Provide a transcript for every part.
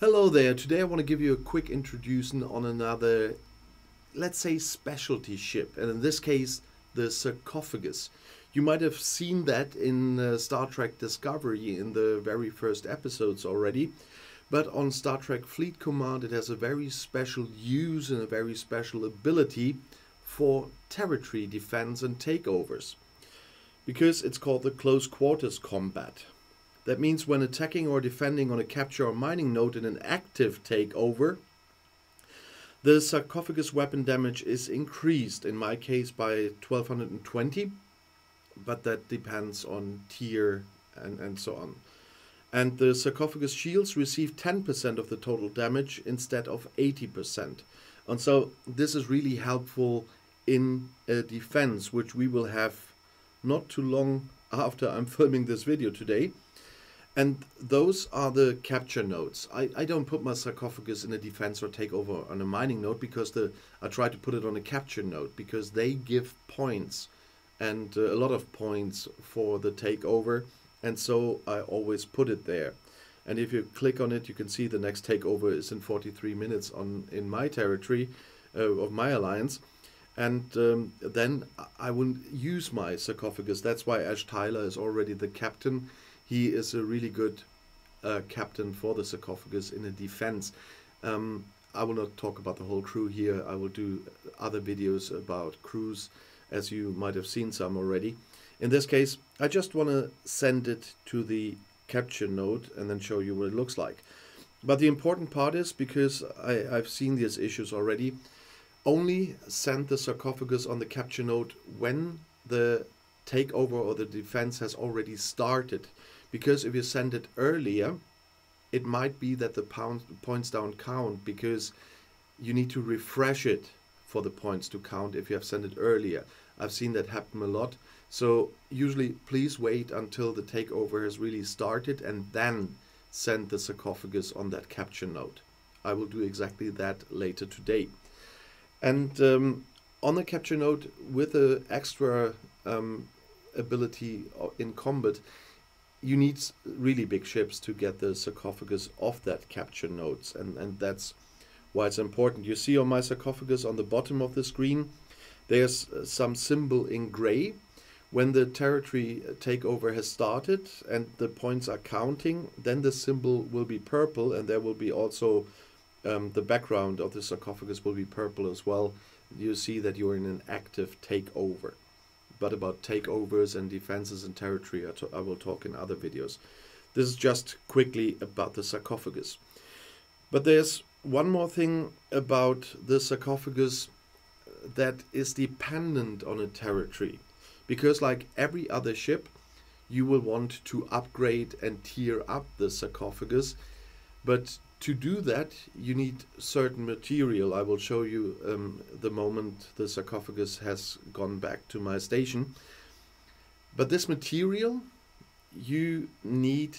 Hello there, today I want to give you a quick introduction on another, let's say, specialty ship, and in this case the Sarcophagus. You might have seen that in Star Trek Discovery in the very first episodes already, but on Star Trek Fleet Command it has a very special use and a very special ability for territory defense and takeovers, because it's called the close quarters combat. That means when attacking or defending on a capture or mining node in an active takeover, the Sarcophagus weapon damage is increased, in my case by 1220, but that depends on tier and so on. And the Sarcophagus shields receive 10% of the total damage instead of 80%. And so this is really helpful in a defense, which we will have not too long after I'm filming this video today. And those are the capture nodes. I don't put my Sarcophagus in a defense or takeover on a mining node, because I try to put it on a capture node, because they give points, and a lot of points for the takeover, and so I always put it there. And if you click on it, you can see the next takeover is in 43 minutes in my territory of my alliance. And then I will use my Sarcophagus. That's why Ash Tyler is already the captain. He is a really good captain for the Sarcophagus in a defense. I will not talk about the whole crew here. I will do other videos about crews, as you might have seen some already. In this case, I just want to send it to the capture node and then show you what it looks like. But the important part is, because I've seen these issues already, only send the Sarcophagus on the capture node when the takeover or the defense has already started. Because if you send it earlier, it might be that the points don't count, because you need to refresh it for the points to count if you have sent it earlier. I've seen that happen a lot. So usually please wait until the takeover has really started and then send the Sarcophagus on that capture node. I will do exactly that later today. And on the capture node, with the extra ability in combat, you need really big ships to get the Sarcophagus off that capture nodes, and that's why it's important. You see on my Sarcophagus on the bottom of the screen, there's some symbol in gray. When the territory takeover has started and the points are counting, then the symbol will be purple, and there will be also the background of the Sarcophagus will be purple as well. You see that you're in an active takeover. But about takeovers and defenses and territory I will talk in other videos. This is just quickly about the Sarcophagus. But there's one more thing about the Sarcophagus that is dependent on a territory. Because like every other ship, you will want to upgrade and tier up the Sarcophagus. But to do that, you need certain material. I will show you the moment the Sarcophagus has gone back to my station. But this material you need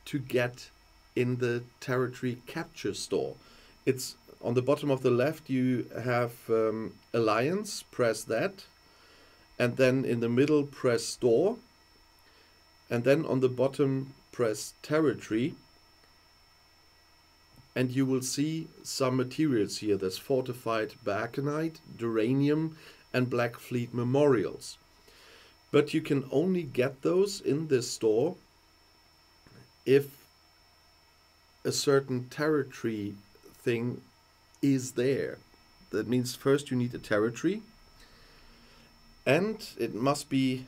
to get in the territory capture store. It's on the bottom of the left. You have Alliance, press that. And then in the middle, press store. And then on the bottom, press territory. And you will see some materials here. There's fortified Baconite, Duranium, and Black Fleet memorials. But you can only get those in this store if a certain territory thing is there. That means first you need a territory, and it must be...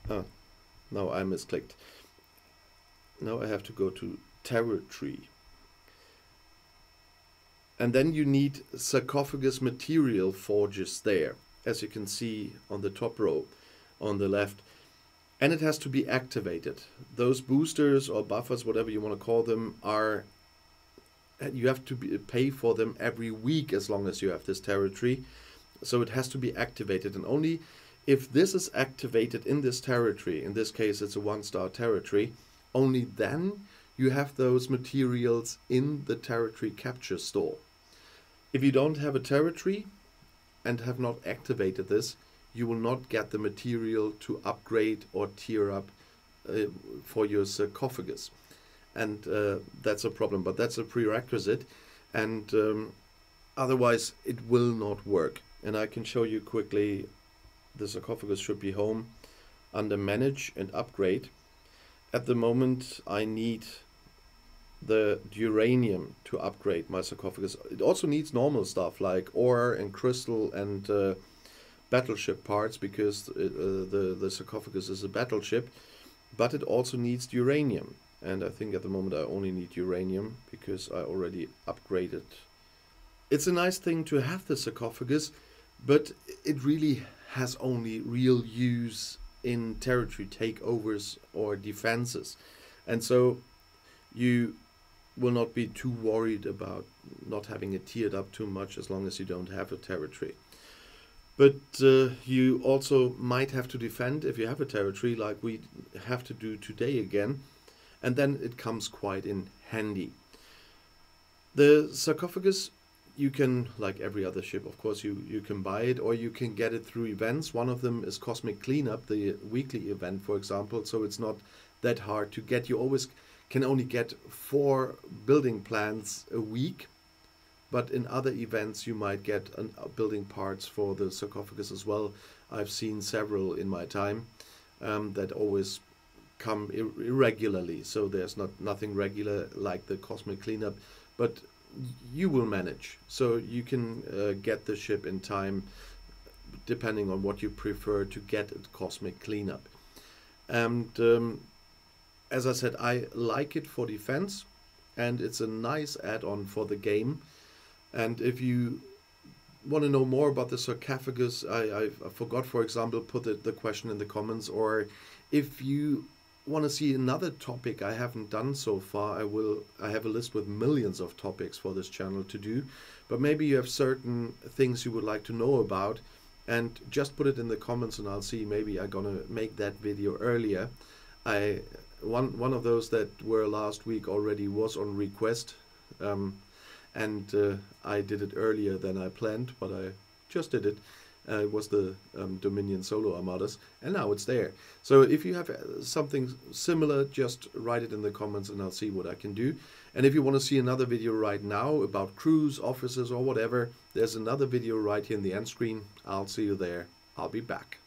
Oh, no, I misclicked. Now I have to go to territory. And then you need Sarcophagus material forges there, as you can see on the top row on the left. And it has to be activated. Those boosters or buffers, whatever you want to call them, are... You have to pay for them every week as long as you have this territory. So it has to be activated. And only if this is activated in this territory, in this case it's a 1-star territory, only then you have those materials in the territory capture store. If you don't have a territory and have not activated this, you will not get the material to upgrade or tier up for your Sarcophagus. and that's a problem. But that's a prerequisite, and otherwise it will not work. And I can show you quickly. The sarcophagus should be home under manage and upgrade. At the moment I need the uranium to upgrade my sarcophagus. It also needs normal stuff like ore and crystal and battleship parts, because the sarcophagus is a battleship, but it also needs uranium, and I think at the moment I only need uranium because I already upgraded. It's a nice thing to have the sarcophagus, but it really has only real use in territory takeovers or defenses, and so you will not be too worried about not having it tiered up too much as long as you don't have a territory. But you also might have to defend if you have a territory, like we have to do today again, and then it comes quite in handy. The sarcophagus, you can, like every other ship, of course, you can buy it or you can get it through events. One of them is Cosmic Cleanup, the weekly event, for example, so it's not that hard to get. You always can only get 4 building plans a week, but in other events you might get building parts for the sarcophagus as well. I've seen several in my time that always come irregularly, so there's nothing regular like the Cosmic Cleanup, but you will manage, so you can get the ship in time depending on what you prefer to get at Cosmic Cleanup. And as I said, I like it for defense, and it's a nice add-on for the game. And if you want to know more about the sarcophagus, I forgot, for example, put the question in the comments, or if you want to see another topic I haven't done so far, I have a list with millions of topics for this channel to do, but maybe you have certain things you would like to know about, and just put it in the comments and I'll see, maybe I'm gonna make that video earlier. One of those that were last week already was on request, and I did it earlier than I planned, but I just did it. It was the Dominion Solo Armadas, and now it's there. So if you have something similar, just write it in the comments and I'll see what I can do. And if you want to see another video right now about crews, officers or whatever, there's another video right here in the end screen. I'll see you there. I'll be back.